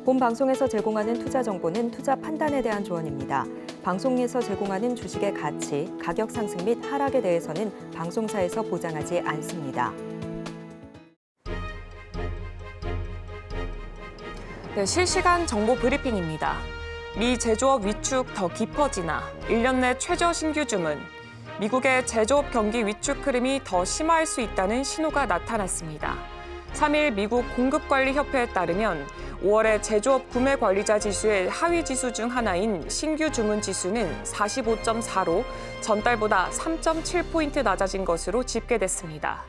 본 방송에서 제공하는 투자 정보는 투자 판단에 대한 조언입니다. 방송에서 제공하는 주식의 가치, 가격 상승 및 하락에 대해서는 방송사에서 보장하지 않습니다. 네, 실시간 정보 브리핑입니다. 미 제조업 위축 더 깊어지나, 1년 내 최저 신규 주문, 미국의 제조업 경기 위축 흐름이 더 심화할 수 있다는 신호가 나타났습니다. 3일 미국 공급관리협회에 따르면 5월의 제조업 구매 관리자 지수의 하위 지수 중 하나인 신규 주문 지수는 45.4로 전달보다 3.7포인트 낮아진 것으로 집계됐습니다.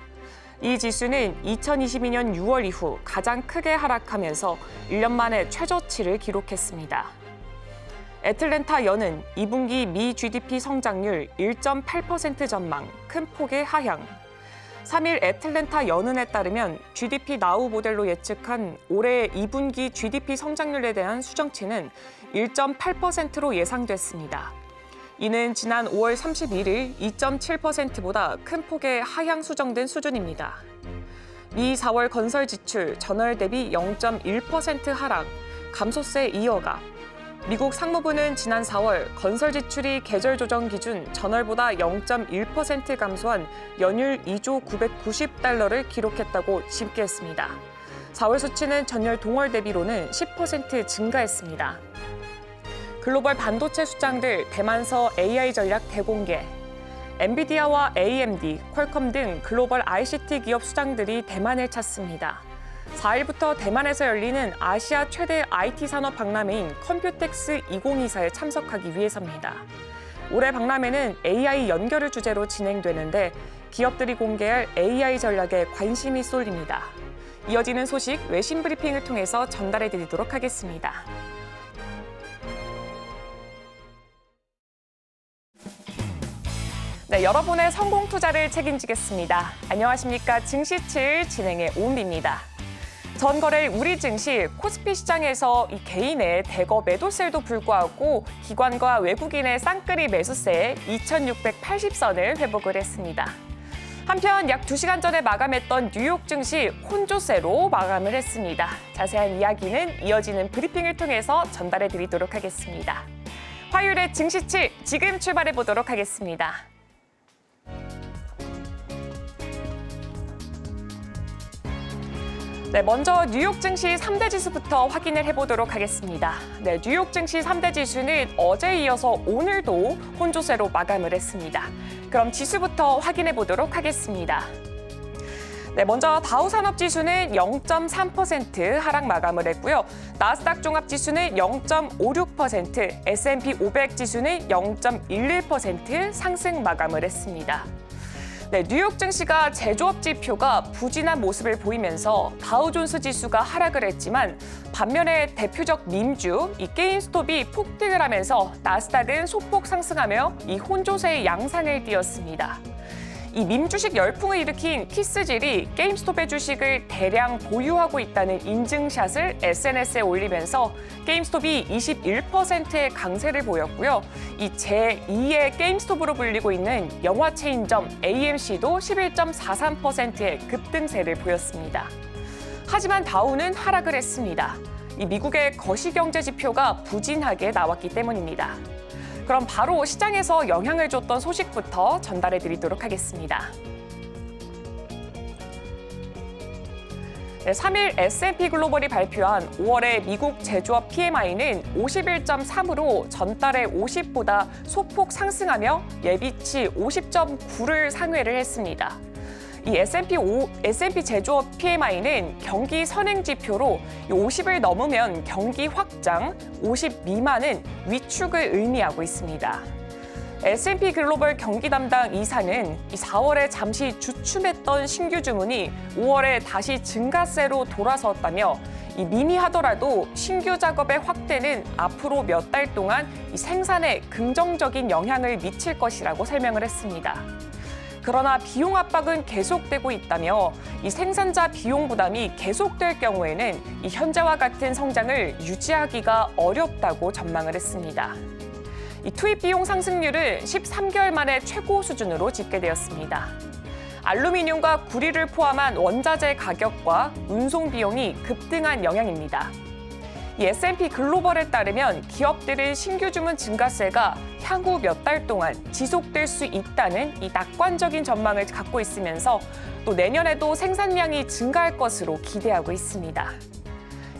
이 지수는 2022년 6월 이후 가장 크게 하락하면서 1년 만에 최저치를 기록했습니다. 애틀랜타 연은 2분기 미 GDP 성장률 1.8% 전망, 큰 폭의 하향. 3일 애틀랜타 연은에 따르면 GDP 나우 모델로 예측한 올해 2분기 GDP 성장률에 대한 수정치는 1.8%로 예상됐습니다. 이는 지난 5월 31일 2.7%보다 큰 폭의 하향 수정된 수준입니다. 미 4월 건설 지출 전월 대비 0.1% 하락, 감소세 이어가. 미국 상무부는 지난 4월 건설 지출이 계절 조정 기준 전월보다 0.1% 감소한 연율 2조 990달러를 기록했다고 집계했습니다. 4월 수치는 전월 동월 대비로는 10% 증가했습니다. 글로벌 반도체 수장들 대만서 AI 전략 대공개. 엔비디아와 AMD, 퀄컴 등 글로벌 ICT 기업 수장들이 대만을 찾습니다. 4일부터 대만에서 열리는 아시아 최대 IT 산업 박람회인 컴퓨텍스 2024에 참석하기 위해서입니다. 올해 박람회는 AI 연결을 주제로 진행되는데 기업들이 공개할 AI 전략에 관심이 쏠립니다. 이어지는 소식 외신 브리핑을 통해서 전달해 드리도록 하겠습니다. 네, 여러분의 성공 투자를 책임지겠습니다. 안녕하십니까. 증시7 진행의 오은비입니다. 전거래일 우리 증시 코스피 시장에서 이 개인의 대거 매도세에도 불구하고 기관과 외국인의 쌍끌이 매수세에 2,680선을 회복을 했습니다. 한편 약 2시간 전에 마감했던 뉴욕 증시 혼조세로 마감을 했습니다. 자세한 이야기는 이어지는 브리핑을 통해서 전달해 드리도록 하겠습니다. 화요일의 증시7 지금 출발해 보도록 하겠습니다. 네, 먼저 뉴욕 증시 3대 지수부터 확인을 해보도록 하겠습니다. 네, 뉴욕 증시 3대 지수는 어제에 이어서 오늘도 혼조세로 마감을 했습니다. 그럼 지수부터 확인해 보도록 하겠습니다. 네, 먼저 다우산업지수는 0.3% 하락 마감을 했고요. 나스닥 종합지수는 0.56%, S&P 500 지수는 0.11% 상승 마감을 했습니다. 네, 뉴욕 증시가 제조업 지표가 부진한 모습을 보이면서 다우존스 지수가 하락을 했지만 반면에 대표적 밈주 이 게임스톱이 폭등을 하면서 나스닥은 소폭 상승하며 이 혼조세의 양상을 띄었습니다. 이 밈주식 열풍을 일으킨 키스질이 게임스톱의 주식을 대량 보유하고 있다는 인증샷을 SNS에 올리면서 게임스톱이 21%의 강세를 보였고요. 이 제2의 게임스톱으로 불리고 있는 영화 체인점 AMC도 11.43%의 급등세를 보였습니다. 하지만 다우는 하락을 했습니다. 이 미국의 거시경제 지표가 부진하게 나왔기 때문입니다. 그럼 바로 시장에서 영향을 줬던 소식부터 전달해 드리도록 하겠습니다. 네, 3일 S&P 글로벌이 발표한 5월의 미국 제조업 PMI는 51.3으로 전달의 50보다 소폭 상승하며 예비치 50.9를 상회를 했습니다. 이 S&P 제조업 PMI는 경기 선행 지표로 50을 넘으면 경기 확장, 50 미만은 위축을 의미하고 있습니다. S&P 글로벌 경기 담당 이사는 4월에 잠시 주춤했던 신규 주문이 5월에 다시 증가세로 돌아섰다며 미미하더라도 신규 작업의 확대는 앞으로 몇 달 동안 생산에 긍정적인 영향을 미칠 것이라고 설명을 했습니다. 그러나 비용 압박은 계속되고 있다며 이 생산자 비용 부담이 계속될 경우에는 이 현재와 같은 성장을 유지하기가 어렵다고 전망을 했습니다. 이 투입 비용 상승률은 13개월 만에 최고 수준으로 집계되었습니다. 알루미늄과 구리를 포함한 원자재 가격과 운송 비용이 급등한 영향입니다. 이 S&P 글로벌에 따르면 기업들은 신규 주문 증가세가 향후 몇 달 동안 지속될 수 있다는 이 낙관적인 전망을 갖고 있으면서 또 내년에도 생산량이 증가할 것으로 기대하고 있습니다.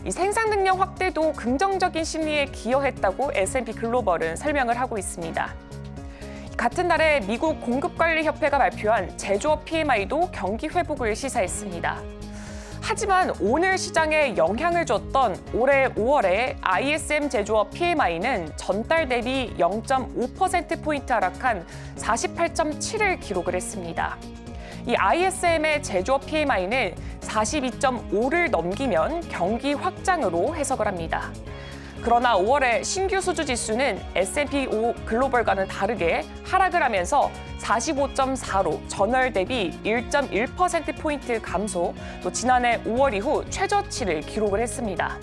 이 생산 능력 확대도 긍정적인 심리에 기여했다고 S&P 글로벌은 설명을 하고 있습니다. 같은 날에 미국 공급관리협회가 발표한 제조업 PMI도 경기 회복을 시사했습니다. 하지만 오늘 시장에 영향을 줬던 올해 5월의 ISM 제조업 PMI는 전달 대비 0.5%포인트 하락한 48.7을 기록을 했습니다. 이 ISM의 제조업 PMI는 42.5를 넘기면 경기 확장으로 해석을 합니다. 그러나 5월의 신규 수주 지수는 S&P 글로벌과는 다르게 하락을 하면서 45.4로 전월 대비 1.1%포인트 감소, 또 지난해 5월 이후 최저치를 기록을 했습니다.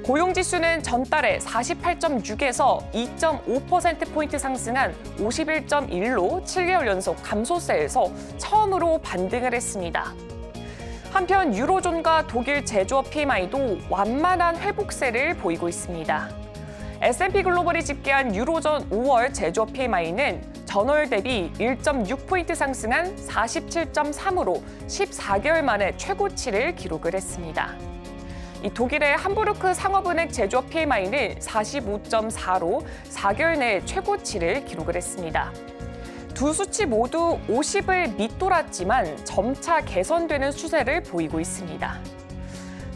고용지수는 전달에 48.6에서 2.5%포인트 상승한 51.1로 7개월 연속 감소세에서 처음으로 반등을 했습니다. 한편 유로존과 독일 제조업 PMI도 완만한 회복세를 보이고 있습니다. S&P 글로벌이 집계한 유로존 5월 제조업 PMI는 전월 대비 1.6포인트 상승한 47.3으로 14개월 만에 최고치를 기록을 했습니다. 이 독일의 함부르크 상업은행 제조업 PMI는 45.4로 4개월 내에 최고치를 기록을 했습니다. 두 수치 모두 50을 밑돌았지만 점차 개선되는 추세를 보이고 있습니다.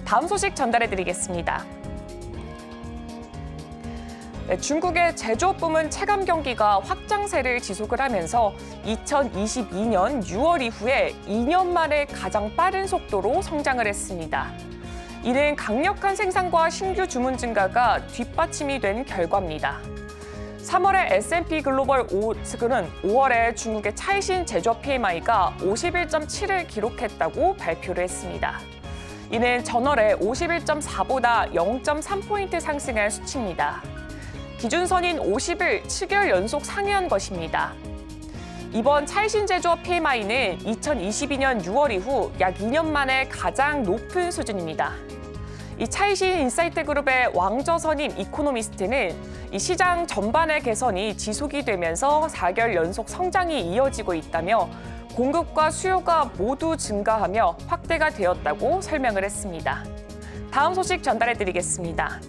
다음 소식 전달해드리겠습니다. 중국의 제조업 부문 체감 경기가 확장세를 지속을 하면서 2022년 6월 이후에 2년 만에 가장 빠른 속도로 성장을 했습니다. 이는 강력한 생산과 신규 주문 증가가 뒷받침이 된 결과입니다. 3월에 S&P 글로벌 측은 5월에 중국의 차이신 제조업 PMI가 51.7을 기록했다고 발표를 했습니다. 이는 전월에 51.4보다 0.3포인트 상승한 수치입니다. 기준선인 50을 7개월 연속 상회한 것입니다. 이번 차이신 제조업 PMI는 2022년 6월 이후 약 2년 만에 가장 높은 수준입니다. 이 차이신 인사이트 그룹의 왕저선임 이코노미스트는 이 시장 전반의 개선이 지속이 되면서 4개월 연속 성장이 이어지고 있다며 공급과 수요가 모두 증가하며 확대가 되었다고 설명을 했습니다. 다음 소식 전달해드리겠습니다.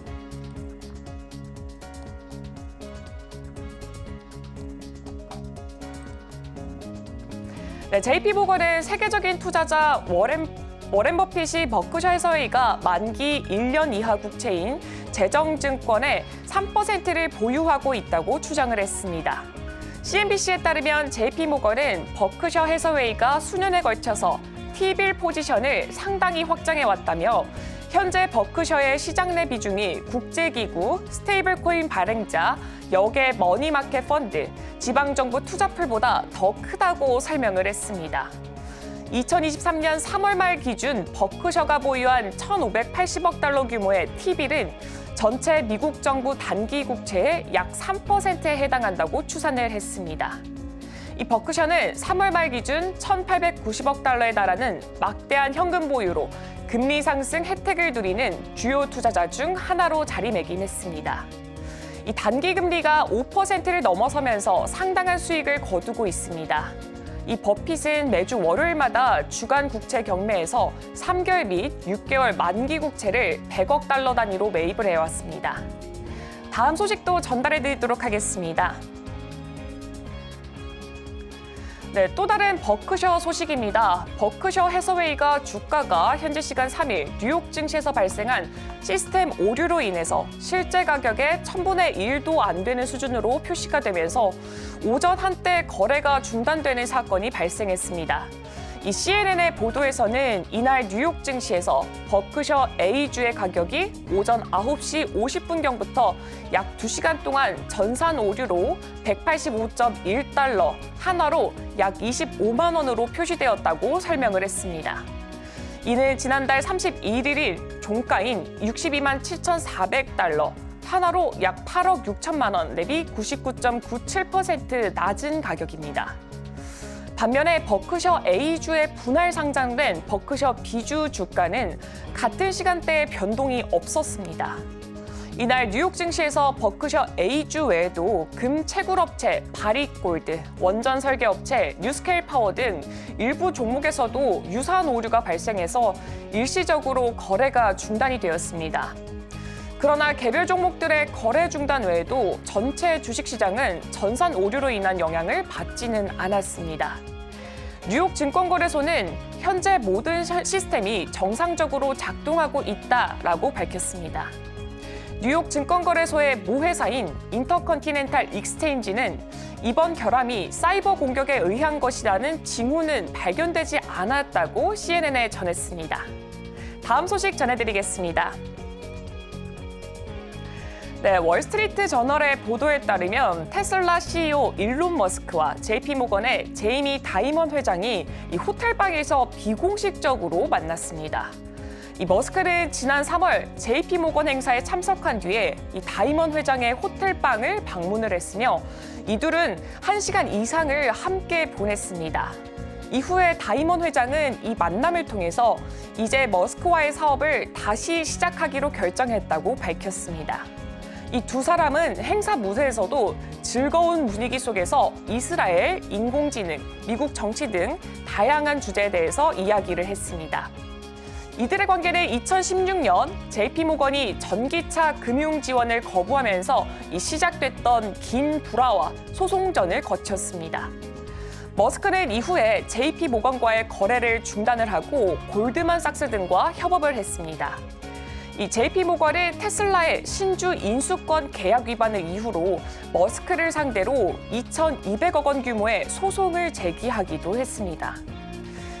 JP모건은 세계적인 투자자 워렌 버핏이 버크셔 해서웨이가 만기 1년 이하 국채인 재정증권의 3%를 보유하고 있다고 추정을 했습니다. CNBC에 따르면 JP모건은 버크셔 해서웨이가 수년에 걸쳐서 T빌 포지션을 상당히 확장해왔다며 현재 버크셔의 시장 내 비중이 국제기구, 스테이블코인 발행자, 역의 머니마켓 펀드, 지방정부 투자풀보다 더 크다고 설명을 했습니다. 2023년 3월 말 기준 버크셔가 보유한 1,580억 달러 규모의 T빌은 전체 미국 정부 단기 국채의 약 3%에 해당한다고 추산을 했습니다. 이 버크셔는 3월 말 기준 1,890억 달러에 달하는 막대한 현금 보유로 금리 상승 혜택을 누리는 주요 투자자 중 하나로 자리매김했습니다. 이 단기 금리가 5%를 넘어서면서 상당한 수익을 거두고 있습니다. 이 버핏은 매주 월요일마다 주간 국채 경매에서 3개월 및 6개월 만기 국채를 100억 달러 단위로 매입을 해왔습니다. 다음 소식도 전달해드리도록 하겠습니다. 또 다른 버크셔 소식입니다. 버크셔 해서웨이가 주가가 현지 시간 3일 뉴욕 증시에서 발생한 시스템 오류로 인해서 실제 가격의 1000분의 1도 안 되는 수준으로 표시가 되면서 오전 한때 거래가 중단되는 사건이 발생했습니다. 이 CNN의 보도에서는 이날 뉴욕 증시에서 버크셔 A주의 가격이 오전 9시 50분경부터 약 2시간 동안 전산 오류로 185.1달러, 한화로 약 25만 원으로 표시되었다고 설명을 했습니다. 이는 지난달 31일 종가인 62만 7,400달러, 한화로 약 8억 6천만 원 대비 99.97% 낮은 가격입니다. 반면에 버크셔 A주에 분할 상장된 버크셔 B주 주가는 같은 시간대에 변동이 없었습니다. 이날 뉴욕 증시에서 버크셔 A주 외에도 금 채굴업체 바릭골드, 원전 설계업체 뉴스케일 파워 등 일부 종목에서도 유사한 오류가 발생해서 일시적으로 거래가 중단이 되었습니다. 그러나 개별 종목들의 거래 중단 외에도 전체 주식시장은 전산 오류로 인한 영향을 받지는 않았습니다. 뉴욕 증권거래소는 현재 모든 시스템이 정상적으로 작동하고 있다라고 밝혔습니다. 뉴욕 증권거래소의 모 회사인 인터컨티넨탈 익스체인지는 이번 결함이 사이버 공격에 의한 것이라는 징후는 발견되지 않았다고 CNN에 전했습니다. 다음 소식 전해드리겠습니다. 네, 월스트리트 저널의 보도에 따르면 테슬라 CEO 일론 머스크와 JP모건의 제이미 다이먼 회장이 이 호텔방에서 비공식적으로 만났습니다. 이 머스크는 지난 3월 JP모건 행사에 참석한 뒤에 이 다이먼 회장의 호텔방을 방문을 했으며 이둘은 1시간 이상을 함께 보냈습니다. 이후에 다이먼 회장은 이 만남을 통해서 이제 머스크와의 사업을 다시 시작하기로 결정했다고 밝혔습니다. 이 두 사람은 행사 무대에서도 즐거운 분위기 속에서 이스라엘, 인공지능, 미국 정치 등 다양한 주제에 대해서 이야기를 했습니다. 이들의 관계는 2016년 JP모건이 전기차 금융 지원을 거부하면서 시작됐던 긴 불화와 소송전을 거쳤습니다. 머스크는 이후에 JP모건과의 거래를 중단을 하고 골드만삭스 등과 협업을 했습니다. 이 JP모건은 테슬라의 신주 인수권 계약 위반을 이유로 머스크를 상대로 2,200억 원 규모의 소송을 제기하기도 했습니다.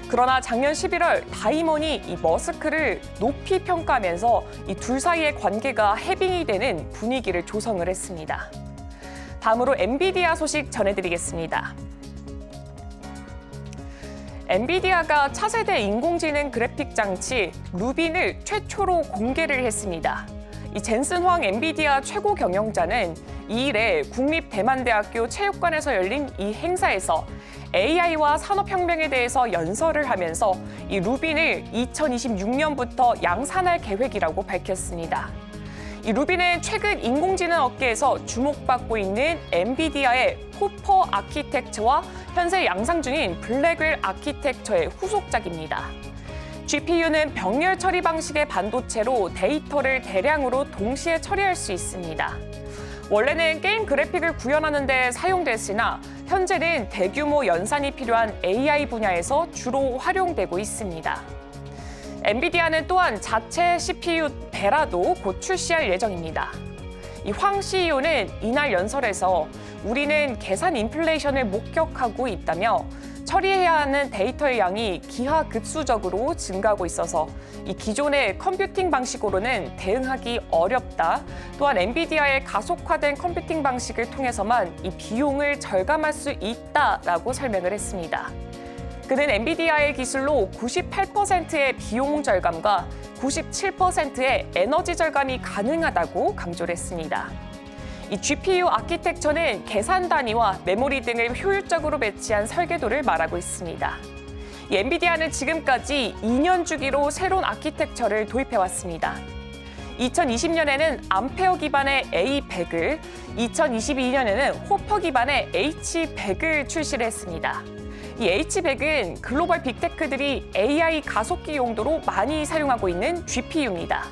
그러나 작년 11월 다이먼이 이 머스크를 높이 평가하면서 이 둘 사이의 관계가 해빙이 되는 분위기를 조성을 했습니다. 다음으로 엔비디아 소식 전해드리겠습니다. 엔비디아가 차세대 인공지능 그래픽 장치 루빈을 최초로 공개를 했습니다. 이 젠슨 황 엔비디아 최고 경영자는 2일에 국립대만대학교 체육관에서 열린 이 행사에서 AI와 산업혁명에 대해서 연설을 하면서 이 루빈을 2026년부터 양산할 계획이라고 밝혔습니다. 이 루빈은 최근 인공지능 업계에서 주목받고 있는 엔비디아의 호퍼 아키텍처와 현재 양상 중인 블랙웰 아키텍처의 후속작입니다. GPU는 병렬 처리 방식의 반도체로 데이터를 대량으로 동시에 처리할 수 있습니다. 원래는 게임 그래픽을 구현하는 데 사용됐으나 현재는 대규모 연산이 필요한 AI 분야에서 주로 활용되고 있습니다. 엔비디아는 또한 자체 CPU 베라도 곧 출시할 예정입니다. 이 황 CEO는 이날 연설에서 우리는 계산 인플레이션을 목격하고 있다며 처리해야 하는 데이터의 양이 기하급수적으로 증가하고 있어서 이 기존의 컴퓨팅 방식으로는 대응하기 어렵다. 또한 엔비디아의 가속화된 컴퓨팅 방식을 통해서만 이 비용을 절감할 수 있다라고 설명을 했습니다. 그는 엔비디아의 기술로 98%의 비용 절감과 97%의 에너지 절감이 가능하다고 강조를 했습니다. 이 GPU 아키텍처는 계산 단위와 메모리 등을 효율적으로 배치한 설계도를 말하고 있습니다. 이 엔비디아는 지금까지 2년 주기로 새로운 아키텍처를 도입해왔습니다. 2020년에는 암페어 기반의 A100을, 2022년에는 호퍼 기반의 H100을 출시를 했습니다. 이 H100은 글로벌 빅테크들이 AI 가속기 용도로 많이 사용하고 있는 GPU입니다.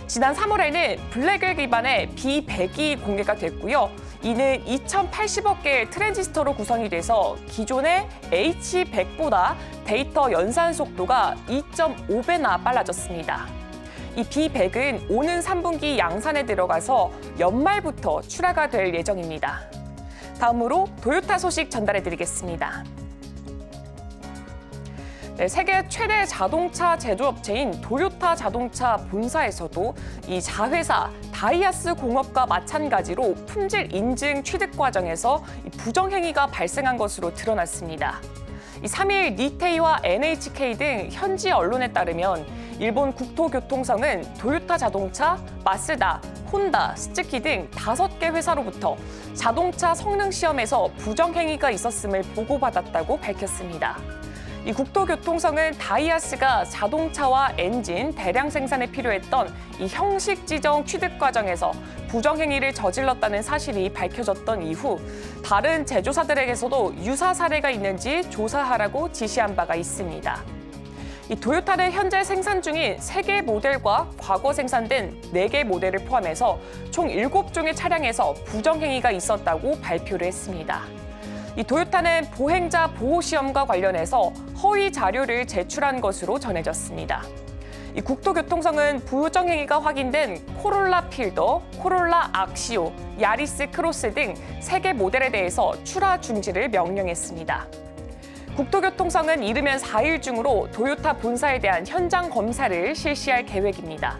지난 3월에는 블랙웰 기반의 B100이 공개가 됐고요. 이는 2,080억 개의 트랜지스터로 구성이 돼서 기존의 H100보다 데이터 연산 속도가 2.5배나 빨라졌습니다. 이 B100은 오는 3분기 양산에 들어가서 연말부터 출하가 될 예정입니다. 다음으로 도요타 소식 전달해드리겠습니다. 네, 세계 최대 자동차 제조업체인 도요타 자동차 본사에서도 이 자회사 다이아스 공업과 마찬가지로 품질 인증 취득 과정에서 부정행위가 발생한 것으로 드러났습니다. 3일 니테이와 NHK 등 현지 언론에 따르면 일본 국토교통성은 도요타 자동차, 마쓰다, 혼다, 스즈키 등 5개 회사로부터 자동차 성능 시험에서 부정행위가 있었음을 보고받았다고 밝혔습니다. 이 국토교통성은 다이하스가 자동차와 엔진 대량 생산에 필요했던 이 형식 지정 취득 과정에서 부정행위를 저질렀다는 사실이 밝혀졌던 이후 다른 제조사들에게서도 유사 사례가 있는지 조사하라고 지시한 바가 있습니다. 이 도요타는 현재 생산 중인 3개 모델과 과거 생산된 4개 모델을 포함해서 총 7종의 차량에서 부정행위가 있었다고 발표를 했습니다. 이 도요타는 보행자 보호 시험과 관련해서 허위 자료를 제출한 것으로 전해졌습니다. 이 국토교통성은 부정행위가 확인된 코롤라 필더, 코롤라 악시오, 야리스 크로스 등 3개 모델에 대해서 출하 중지를 명령했습니다. 국토교통성은 이르면 4일 중으로 도요타 본사에 대한 현장 검사를 실시할 계획입니다.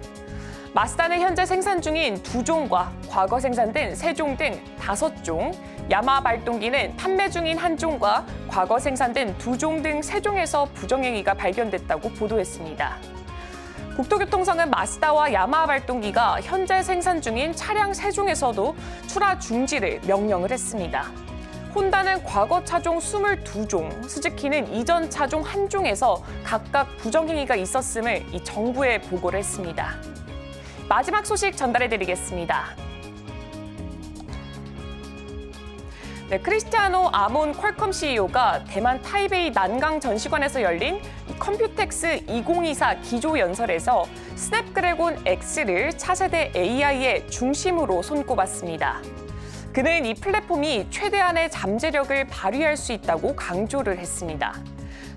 마쓰다는 현재 생산 중인 2종과 과거 생산된 3종 등 5종, 야마하 발동기는 판매 중인 1종과 과거 생산된 2종 등 3종에서 부정행위가 발견됐다고 보도했습니다. 국토교통성은 마쓰다와 야마하 발동기가 현재 생산 중인 차량 3종에서도 출하 중지를 명령을 했습니다. 혼다는 과거 차종 22종, 스즈키는 이전 차종 1종에서 각각 부정행위가 있었음을 이 정부에 보고를 했습니다. 마지막 소식 전달해드리겠습니다. 네, 크리스티아노 아몬 퀄컴 CEO가 대만 타이베이 난강 전시관에서 열린 컴퓨텍스 2024 기조 연설에서 스냅드래곤 X를 차세대 AI의 중심으로 손꼽았습니다. 그는 이 플랫폼이 최대한의 잠재력을 발휘할 수 있다고 강조를 했습니다.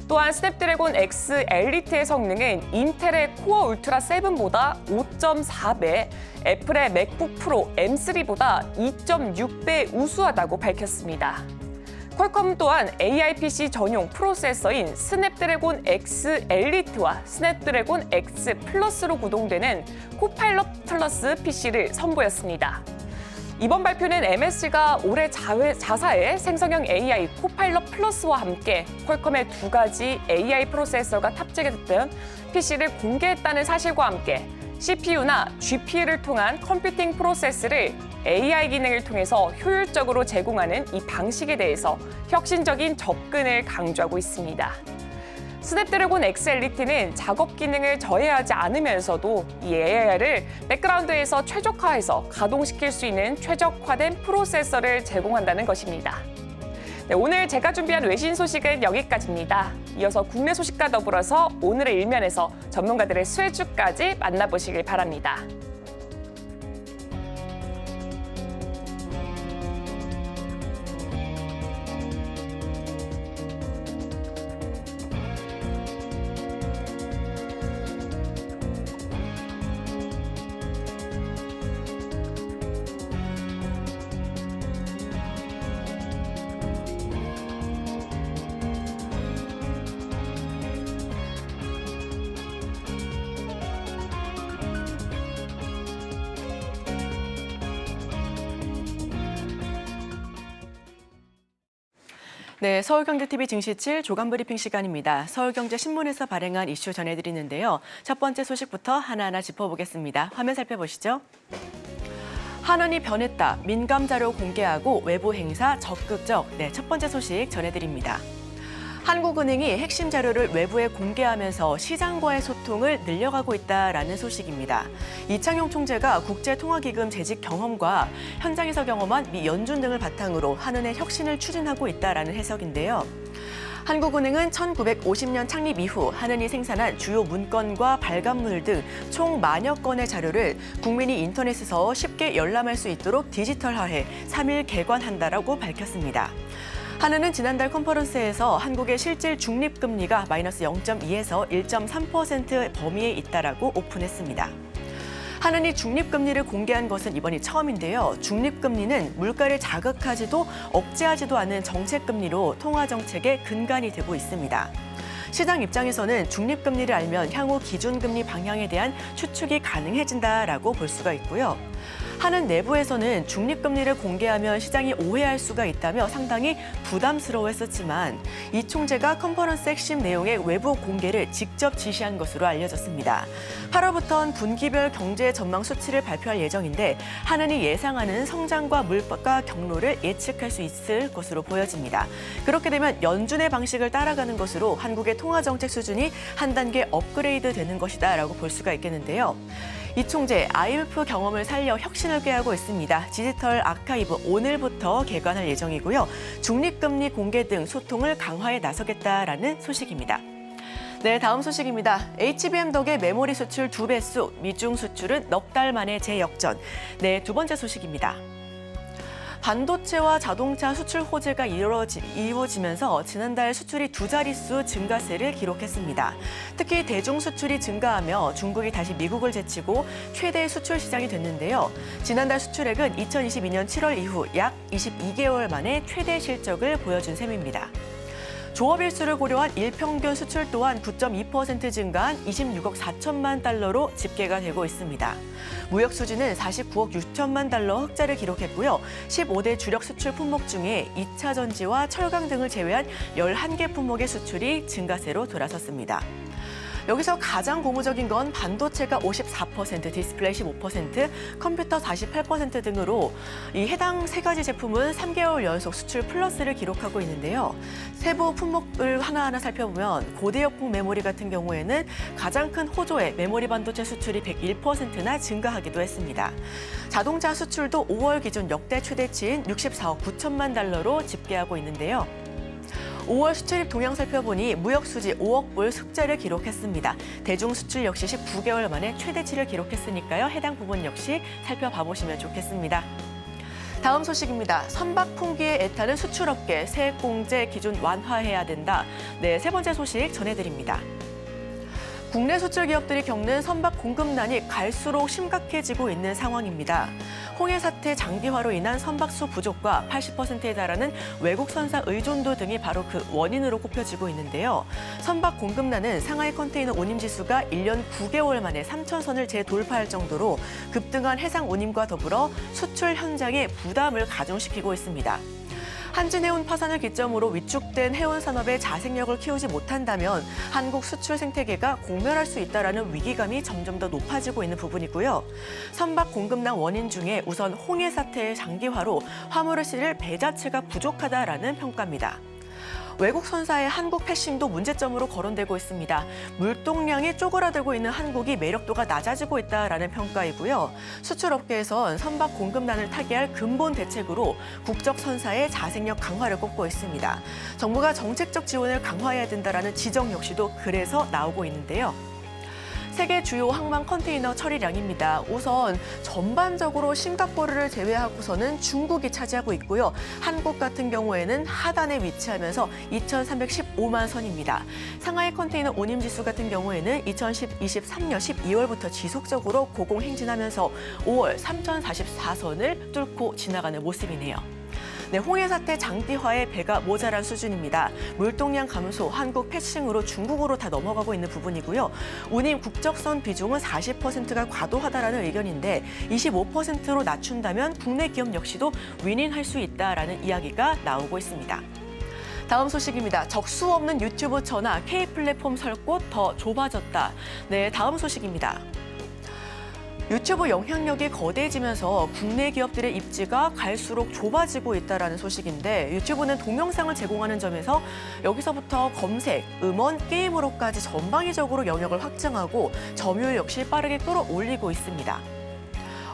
또한 스냅드래곤 X 엘리트의 성능은 인텔의 코어 울트라 7보다 5.4배, 애플의 맥북 프로 M3보다 2.6배 우수하다고 밝혔습니다. 퀄컴 또한 AI PC 전용 프로세서인 스냅드래곤 X 엘리트와 스냅드래곤 X 플러스로 구동되는 코파일럿 플러스 PC를 선보였습니다. 이번 발표는 MS가 올해 자사의 생성형 AI 코파일럿 플러스와 함께 퀄컴의 2가지 AI 프로세서가 탑재됐던 PC를 공개했다는 사실과 함께 CPU나 GPU를 통한 컴퓨팅 프로세스를 AI 기능을 통해서 효율적으로 제공하는 이 방식에 대해서 혁신적인 접근을 강조하고 있습니다. 스냅드래곤 X 엘리트는 작업 기능을 저해하지 않으면서도 이 AI를 백그라운드에서 최적화해서 가동시킬 수 있는 최적화된 프로세서를 제공한다는 것입니다. 네, 오늘 제가 준비한 외신 소식은 여기까지입니다. 이어서 국내 소식과 더불어서 오늘의 일면에서 전문가들의 수혜주까지 만나보시길 바랍니다. 네, 서울경제TV 증시7 조간브리핑 시간입니다. 서울경제신문에서 발행한 이슈 전해드리는데요. 첫 번째 소식부터 하나하나 짚어보겠습니다. 화면 살펴보시죠. 한은이 변했다. 민감 자료 공개하고 외부 행사 적극적. 네, 첫 번째 소식 전해드립니다. 한국은행이 핵심 자료를 외부에 공개하면서 시장과의 소통을 늘려가고 있다라는 소식입니다. 이창용 총재가 국제통화기금 재직 경험과 현장에서 경험한 미 연준 등을 바탕으로 한은의 혁신을 추진하고 있다라는 해석인데요. 한국은행은 1950년 창립 이후 한은이 생산한 주요 문건과 발간물 등 총 10,000여 건의 자료를 국민이 인터넷에서 쉽게 열람할 수 있도록 디지털화해 3일 개관한다라고 밝혔습니다. 한은은 지난달 컨퍼런스에서 한국의 실질 중립금리가 마이너스 0.2에서 1.3% 범위에 있다라고 오픈했습니다. 한은이 중립금리를 공개한 것은 이번이 처음인데요. 중립금리는 물가를 자극하지도 억제하지도 않는 정책금리로 통화정책의 근간이 되고 있습니다. 시장 입장에서는 중립금리를 알면 향후 기준금리 방향에 대한 추측이 가능해진다라고 볼 수가 있고요. 한은 내부에서는 중립금리를 공개하면 시장이 오해할 수가 있다며 상당히 부담스러워했었지만 이 총재가 컨퍼런스 핵심 내용의 외부 공개를 직접 지시한 것으로 알려졌습니다. 8월부터는 분기별 경제 전망 수치를 발표할 예정인데 한은이 예상하는 성장과 물가 경로를 예측할 수 있을 것으로 보여집니다. 그렇게 되면 연준의 방식을 따라가는 것으로 한국의 통화정책 수준이 한 단계 업그레이드 되는 것이다라고 볼 수가 있겠는데요. 이 총재 IMF 경험을 살려 혁신을 꾀하고 있습니다. 디지털 아카이브 오늘부터 개관할 예정이고요. 중립금리 공개 등 소통을 강화해 나서겠다라는 소식입니다. 네, 다음 소식입니다. HBM 덕에 메모리 수출 2배수, 미중 수출은 넉 달 만에 재역전. 네, 두 번째 소식입니다. 반도체와 자동차 수출 호재가 이루어지면서 지난달 수출이 두 자릿수 증가세를 기록했습니다. 특히 대중 수출이 증가하며 중국이 다시 미국을 제치고 최대 수출 시장이 됐는데요. 지난달 수출액은 2022년 7월 이후 약 22개월 만에 최대 실적을 보여준 셈입니다. 조업일수를 고려한 일평균 수출 또한 9.2% 증가한 26억 4천만 달러로 집계가 되고 있습니다. 무역 수지는 49억 6천만 달러 흑자를 기록했고요. 15대 주력 수출 품목 중에 2차 전지와 철강 등을 제외한 11개 품목의 수출이 증가세로 돌아섰습니다. 여기서 가장 고무적인 건 반도체가 54%, 디스플레이 15%, 컴퓨터 48% 등으로 이 해당 세 가지 제품은 3개월 연속 수출 플러스를 기록하고 있는데요. 세부 품목을 하나하나 살펴보면 고대역폭 메모리 같은 경우에는 가장 큰 호조의 메모리 반도체 수출이 101%나 증가하기도 했습니다. 자동차 수출도 5월 기준 역대 최대치인 64억 9천만 달러로 집계하고 있는데요. 5월 수출입 동향 살펴보니 무역 수지 5억 불 흑자를 기록했습니다. 대중 수출 역시 19개월 만에 최대치를 기록했으니까요. 해당 부분 역시 살펴봐 보시면 좋겠습니다. 다음 소식입니다. 선박 풍기에 애타는 수출업계 세액공제 기준 완화해야 된다. 네, 세 번째 소식 전해드립니다. 국내 수출 기업들이 겪는 선박 공급난이 갈수록 심각해지고 있는 상황입니다. 홍해 사태 장기화로 인한 선박수 부족과 80%에 달하는 외국 선사 의존도 등이 바로 그 원인으로 꼽혀지고 있는데요. 선박 공급난은 상하이 컨테이너 운임 지수가 1년 9개월 만에 3,000선을 재돌파할 정도로 급등한 해상 운임과 더불어 수출 현장에 부담을 가중시키고 있습니다. 한진해운 파산을 기점으로 위축된 해운 산업의 자생력을 키우지 못한다면 한국 수출 생태계가 공멸할 수 있다는 위기감이 점점 더 높아지고 있는 부분이고요. 선박 공급난 원인 중에 우선 홍해 사태의 장기화로 화물을 실을 배 자체가 부족하다라는 평가입니다. 외국 선사의 한국 패싱도 문제점으로 거론되고 있습니다. 물동량이 쪼그라들고 있는 한국이 매력도가 낮아지고 있다라는 평가이고요. 수출업계에선 선박 공급난을 타개할 근본 대책으로 국적 선사의 자생력 강화를 꼽고 있습니다. 정부가 정책적 지원을 강화해야 된다라는 지적 역시도 그래서 나오고 있는데요. 세계 주요 항만 컨테이너 처리량입니다. 우선 전반적으로 싱가포르를 제외하고서는 중국이 차지하고 있고요. 한국 같은 경우에는 하단에 위치하면서 2,315만 선입니다. 상하이 컨테이너 운임지수 같은 경우에는 2023년 12월부터 지속적으로 고공행진하면서 5월 3,044선을 뚫고 지나가는 모습이네요. 네, 홍해 사태 장기화에 배가 모자란 수준입니다. 물동량 감소, 한국 패싱으로 중국으로 다 넘어가고 있는 부분이고요. 운임 국적선 비중은 40%가 과도하다라는 의견인데 25%로 낮춘다면 국내 기업 역시도 위닝할 수 있다라는 이야기가 나오고 있습니다. 다음 소식입니다. 적수 없는 유튜브 전화, K 플랫폼 설 곳 더 좁아졌다. 네, 다음 소식입니다. 유튜브 영향력이 거대해지면서 국내 기업들의 입지가 갈수록 좁아지고 있다는 소식인데 유튜브는 동영상을 제공하는 점에서 여기서부터 검색, 음원, 게임으로까지 전방위적으로 영역을 확장하고 점유율 역시 빠르게 끌어올리고 있습니다.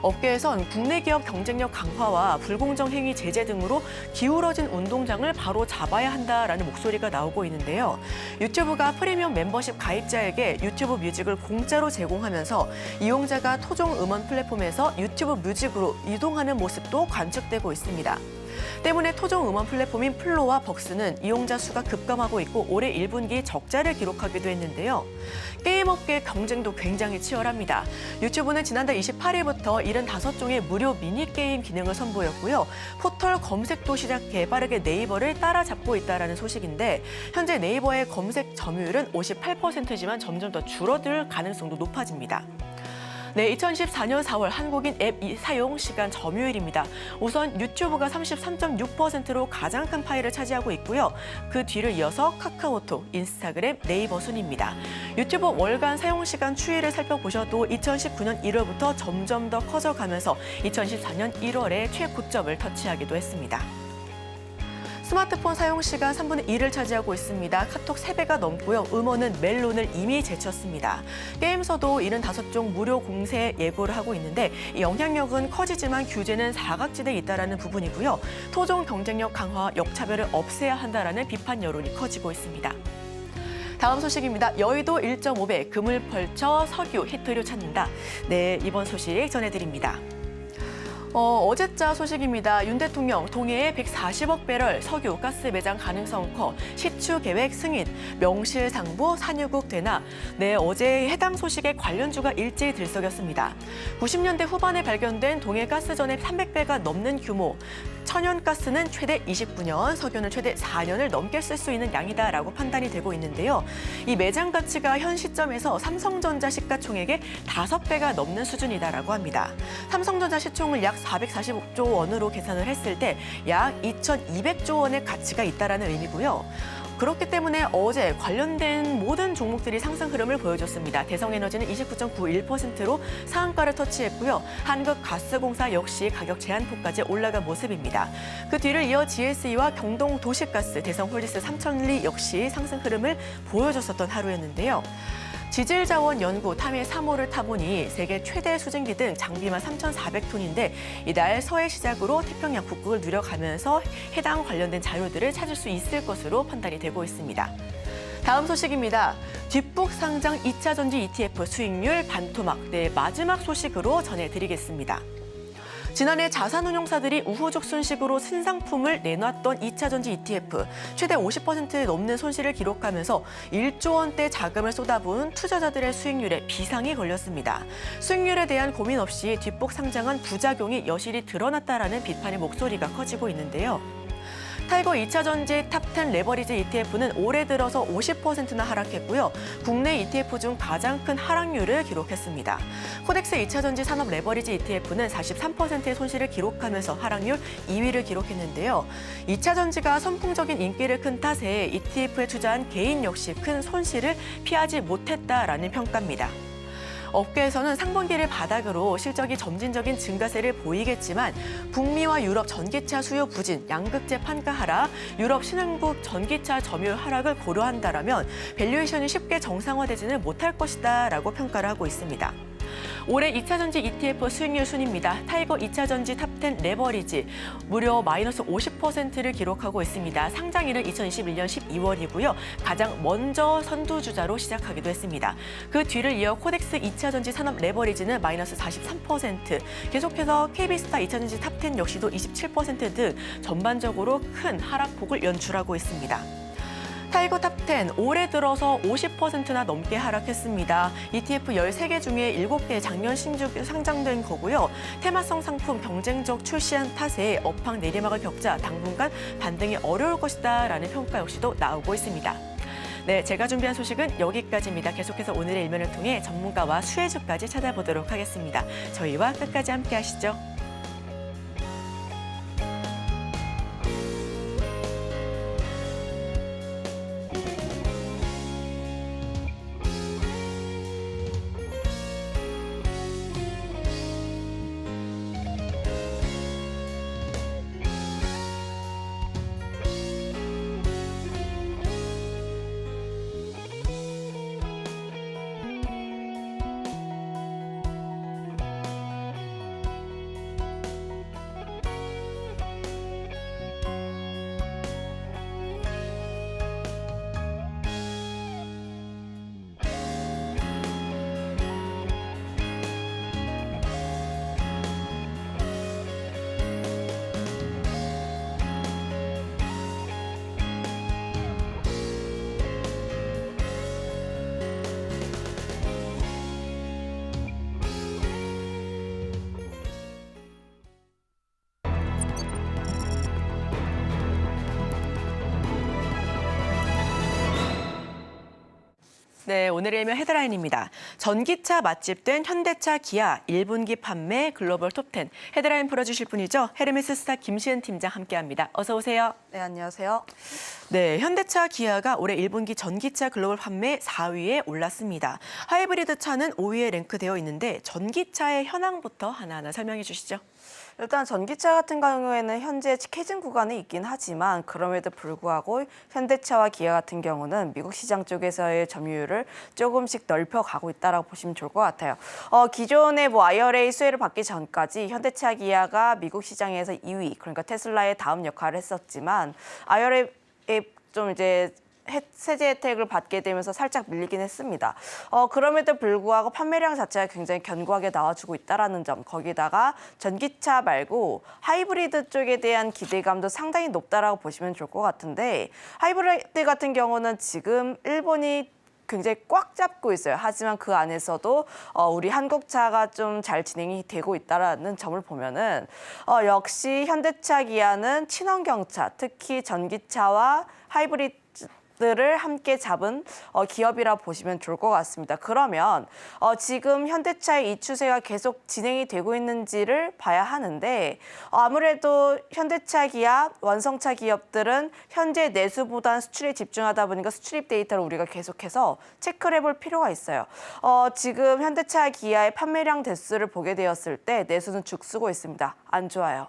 업계에선 국내 기업 경쟁력 강화와 불공정 행위 제재 등으로 기울어진 운동장을 바로 잡아야 한다라는 목소리가 나오고 있는데요. 유튜브가 프리미엄 멤버십 가입자에게 유튜브 뮤직을 공짜로 제공하면서 이용자가 토종 음원 플랫폼에서 유튜브 뮤직으로 이동하는 모습도 관측되고 있습니다. 때문에 토종 음원 플랫폼인 플로와 벅스는 이용자 수가 급감하고 있고 올해 1분기 적자를 기록하기도 했는데요. 게임업계 경쟁도 굉장히 치열합니다. 유튜브는 지난달 28일부터 75종의 무료 미니게임 기능을 선보였고요. 포털 검색도 시작해 빠르게 네이버를 따라잡고 있다는 소식인데 현재 네이버의 검색 점유율은 58%지만 점점 더 줄어들 가능성도 높아집니다. 네, 2014년 4월 한국인 앱 사용 시간 점유율입니다. 우선 유튜브가 33.6%로 가장 큰 파일을 차지하고 있고요. 그 뒤를 이어서 카카오톡, 인스타그램, 네이버 순입니다. 유튜브 월간 사용 시간 추이를 살펴보셔도 2019년 1월부터 점점 더 커져가면서 2014년 1월에 최고점을 터치하기도 했습니다. 스마트폰 사용 시간 3분의 1을 차지하고 있습니다. 카톡 3배가 넘고요. 음원은 멜론을 이미 제쳤습니다. 게임서도 75종 무료 공세 예고를 하고 있는데 이 영향력은 커지지만 규제는 사각지대에 있다는 부분이고요. 토종 경쟁력 강화, 역차별을 없애야 한다는 비판 여론이 커지고 있습니다. 다음 소식입니다. 여의도 1.5배 금을 펼쳐 석유 히트류 찾는다. 네, 이번 소식 전해드립니다. 어제자 소식입니다. 윤 대통령 동해에 140억 배럴 석유, 가스 매장 가능성 커, 시추 계획 승인, 명실상부 산유국 되나. 네, 어제 해당 소식에 관련주가 일제히 들썩였습니다. 90년대 후반에 발견된 동해 가스 전입 300배가 넘는 규모, 천연가스는 최대 29년, 석유는 최대 4년을 넘게 쓸 수 있는 양이다라고 판단이 되고 있는데요. 이 매장 가치가 현 시점에서 삼성전자 시가총액의 5배가 넘는 수준이다라고 합니다. 삼성전자 시총을 약 445조 원으로 계산을 했을 때 약 2,200조 원의 가치가 있다라는 의미고요. 그렇기 때문에 어제 관련된 모든 종목들이 상승 흐름을 보여줬습니다. 대성에너지는 29.91%로 상한가를 터치했고요. 한국가스공사 역시 가격 제한폭까지 올라간 모습입니다. 그 뒤를 이어 GSE와 경동도시가스, 대성홀디스, 삼천리 역시 상승 흐름을 보여줬었던 하루였는데요. 지질자원 연구 탐해 3호를 타보니 세계 최대 수증기 등 장비만 3,400톤인데 이달 서해 시작으로 태평양 북극을 누려가면서 해당 관련된 자료들을 찾을 수 있을 것으로 판단이 되고 있습니다. 다음 소식입니다. 뒷북 상장 2차 전지 ETF 수익률 반토막. 네, 마지막 소식으로 전해드리겠습니다. 지난해 자산운용사들이 우후죽 순식으로 신상품을 내놨던 2차 전지 ETF, 최대 50% 넘는 손실을 기록하면서 1조 원대 자금을 쏟아부은 투자자들의 수익률에 비상이 걸렸습니다. 수익률에 대한 고민 없이 뒷북 상장한 부작용이 여실히 드러났다라는 비판의 목소리가 커지고 있는데요. 타이거 2차 전지 탑10 레버리지 ETF는 올해 들어서 50%나 하락했고요. 국내 ETF 중 가장 큰 하락률을 기록했습니다. 코덱스 2차 전지 산업 레버리지 ETF는 43%의 손실을 기록하면서 하락률 2위를 기록했는데요. 2차 전지가 선풍적인 인기를 끈 탓에 ETF에 투자한 개인 역시 큰 손실을 피하지 못했다라는 평가입니다. 업계에서는 상반기를 바닥으로 실적이 점진적인 증가세를 보이겠지만 북미와 유럽 전기차 수요 부진, 양극재 판가 하락, 유럽 신흥국 전기차 점유율 하락을 고려한다라면 밸류에이션이 쉽게 정상화되지는 못할 것이다라고 평가를 하고 있습니다. 올해 2차 전지 ETF 수익률 순입니다. 타이거 2차 전지 탑10 레버리지 무려 마이너스 50%를 기록하고 있습니다. 상장일은 2021년 12월이고요. 가장 먼저 선두주자로 시작하기도 했습니다. 그 뒤를 이어 코덱스 2차 전지 산업 레버리지는 마이너스 43%, 계속해서 KB스타 2차 전지 탑10 역시도 27% 등 전반적으로 큰 하락폭을 연출하고 있습니다. 타이거 탑10 올해 들어서 50%나 넘게 하락했습니다. ETF 13개 중에 7개 작년 신주 상장된 거고요. 테마성 상품 경쟁적 출시한 탓에 업황 내리막을 겪자 당분간 반등이 어려울 것이다라는 평가 역시도 나오고 있습니다. 네, 제가 준비한 소식은 여기까지입니다. 계속해서 오늘의 일면을 통해 전문가와 수혜주까지 찾아보도록 하겠습니다. 저희와 끝까지 함께 하시죠. 네, 오늘의 일면 헤드라인입니다. 전기차 맛집 된 현대차 기아 1분기 판매 글로벌 톱10. 헤드라인 풀어주실 분이죠. 헤르메스 스타 김시은 팀장 함께합니다. 어서 오세요. 네, 안녕하세요. 네, 현대차 기아가 올해 1분기 전기차 글로벌 판매 4위에 올랐습니다. 하이브리드 차는 5위에 랭크되어 있는데 전기차의 현황부터 하나하나 설명해 주시죠. 일단 전기차 같은 경우에는 현재 캐진 구간이 있긴 하지만 그럼에도 불구하고 현대차와 기아 같은 경우는 미국 시장 쪽에서의 점유율을 조금씩 넓혀가고 있다고 보시면 좋을 것 같아요. 기존의 IRA 수혜를 받기 전까지 현대차 기아가 미국 시장에서 2위, 그러니까 테슬라의 다음 역할을 했었지만 IRA에 좀 이제 세제 혜택을 받게 되면서 살짝 밀리긴 했습니다. 그럼에도 불구하고 판매량 자체가 굉장히 견고하게 나와주고 있다는 점, 거기다가 전기차 말고 하이브리드 쪽에 대한 기대감도 상당히 높다라고 보시면 좋을 것 같은데, 하이브리드 같은 경우는 지금 일본이 굉장히 꽉 잡고 있어요. 하지만 그 안에서도 우리 한국차가 좀 잘 진행이 되고 있다는 점을 보면은 역시 현대차 기아는 친환경차, 특히 전기차와 하이브리드 를 함께 잡은 기업이라 보시면 좋을 것 같습니다. 그러면 지금 현대차의 이 추세가 계속 진행이 되고 있는지를 봐야 하는데, 아무래도 현대차 기아, 완성차 기업들은 현재 내수보다는 수출에 집중하다 보니까 수출입 데이터를 우리가 계속해서 체크를 해볼 필요가 있어요. 지금 현대차 기아의 판매량 대수를 보게 되었을 때 내수는 죽쓰고 있습니다. 안 좋아요.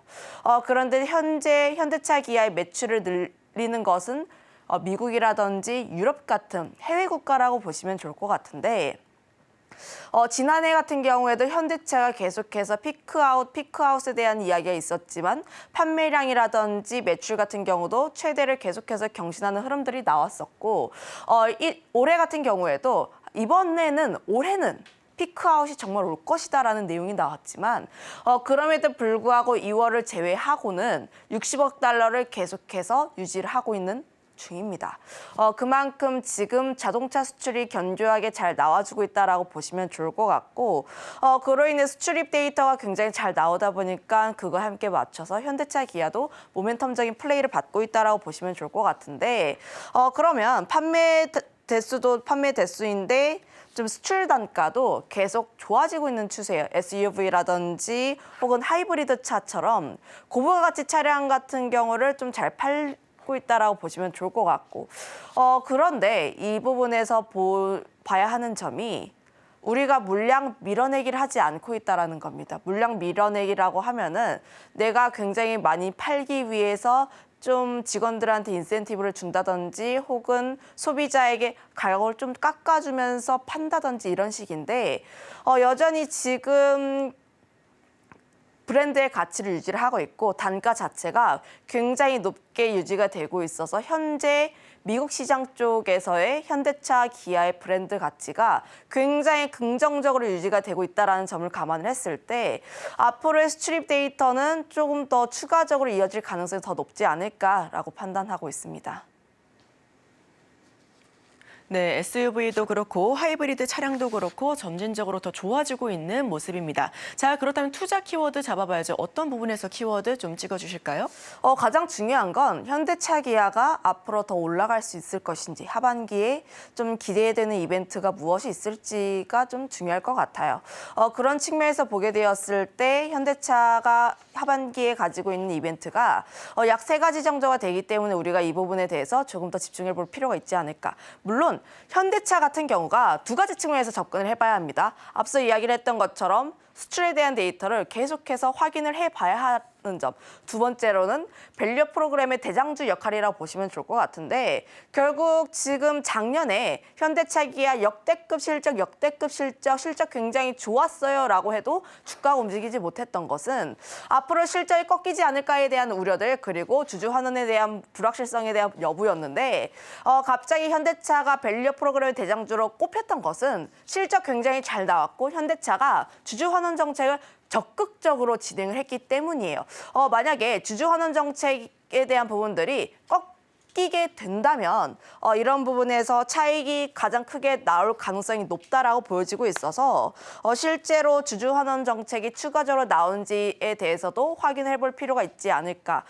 그런데 현재 현대차 기아의 매출을 늘리는 것은 미국이라든지 유럽 같은 해외 국가라고 보시면 좋을 것 같은데, 지난해 같은 경우에도 현대차가 계속해서 피크아웃에 대한 이야기가 있었지만 판매량이라든지 매출 같은 경우도 최대를 계속해서 경신하는 흐름들이 나왔었고, 올해 같은 경우에도 올해는 피크아웃이 정말 올 것이다라는 내용이 나왔지만, 그럼에도 불구하고 2월을 제외하고는 60억 달러를 계속해서 유지를 하고 있는 중입니다. 그만큼 지금 자동차 수출이 견조하게 잘 나와주고 있다라고 보시면 좋을 것 같고, 그로 인해 수출입 데이터가 굉장히 잘 나오다 보니까 그거 함께 맞춰서 현대차 기아도 모멘텀적인 플레이를 받고 있다라고 보시면 좋을 것 같은데, 그러면 판매 대수인데 좀 수출 단가도 계속 좋아지고 있는 추세예요. SUV라든지 혹은 하이브리드 차처럼 고부가가치 차량 같은 경우를 좀 잘 팔고 있다라고 보시면 좋을 것 같고, 그런데 이 부분에서 봐야 하는 점이 우리가 물량 밀어내기를 하지 않고 있다라는 겁니다. 물량 밀어내기라고 하면은 내가 굉장히 많이 팔기 위해서 좀 직원들한테 인센티브를 준다든지 혹은 소비자에게 가격을 좀 깎아주면서 판다든지 이런 식인데, 여전히 지금 브랜드의 가치를 유지를 하고 있고 단가 자체가 굉장히 높게 유지가 되고 있어서 현재 미국 시장 쪽에서의 현대차, 기아의 브랜드 가치가 굉장히 긍정적으로 유지가 되고 있다는 점을 감안을 했을 때 앞으로의 수출입 데이터는 조금 더 추가적으로 이어질 가능성이 더 높지 않을까라고 판단하고 있습니다. 네, SUV도 그렇고 하이브리드 차량도 그렇고 점진적으로 더 좋아지고 있는 모습입니다. 자, 그렇다면 투자 키워드 잡아봐야죠. 어떤 부분에서 키워드 좀 찍어주실까요? 가장 중요한 건 현대차 기아가 앞으로 더 올라갈 수 있을 것인지, 하반기에 좀 기대되는 이벤트가 무엇이 있을지가 좀 중요할 것 같아요. 그런 측면에서 보게 되었을 때 현대차가 하반기에 가지고 있는 이벤트가 약 3가지 정도가 되기 때문에 우리가 이 부분에 대해서 조금 더 집중해 볼 필요가 있지 않을까. 물론 현대차 같은 경우가 2가지 측면에서 접근을 해봐야 합니다. 앞서 이야기를 했던 것처럼 수출에 대한 데이터를 계속해서 확인을 해봐야 하는 점. 두 번째로는 밸류 프로그램의 대장주 역할이라고 보시면 좋을 것 같은데, 결국 지금 작년에 현대차 기아 역대급 실적 굉장히 좋았어요라고 해도 주가가 움직이지 못했던 것은 앞으로 실적이 꺾이지 않을까에 대한 우려들, 그리고 주주 환원에 대한 불확실성에 대한 여부였는데, 갑자기 현대차가 밸류 프로그램의 대장주로 꼽혔던 것은 실적 굉장히 잘 나왔고 현대차가 주주 환원 정책을 적극적으로 진행을 했기 때문이에요. 만약에 주주 환원 정책에 대한 부분들이 꺾이게 된다면 이런 부분에서 차익이 가장 크게 나올 가능성이 높다라고 보여지고 있어서 실제로 주주환원 정책이 추가적으로 나온지에 대해서도 확인해 볼 필요가 있지 않을까.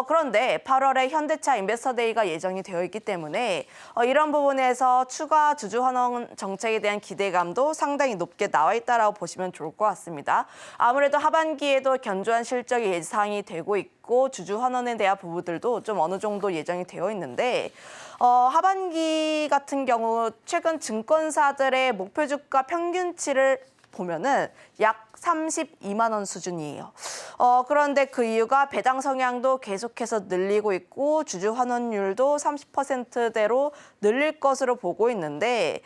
그런데 8월에 현대차 인베스터데이가 예정이 되어 있기 때문에 이런 부분에서 추가 주주환원 정책에 대한 기대감도 상당히 높게 나와 있다라고 보시면 좋을 것 같습니다. 아무래도 하반기에도 견조한 실적이 예상이 되고 있고 주주 환원에 대한 부분들도 좀 어느 정도 예정이 되어 있는데 하반기 같은 경우 최근 증권사들의 목표 주가 평균치를 보면은 약 32만 원 수준이에요. 그런데 그 이유가 배당 성향도 계속해서 늘리고 있고 주주 환원율도 30%대로 늘릴 것으로 보고 있는데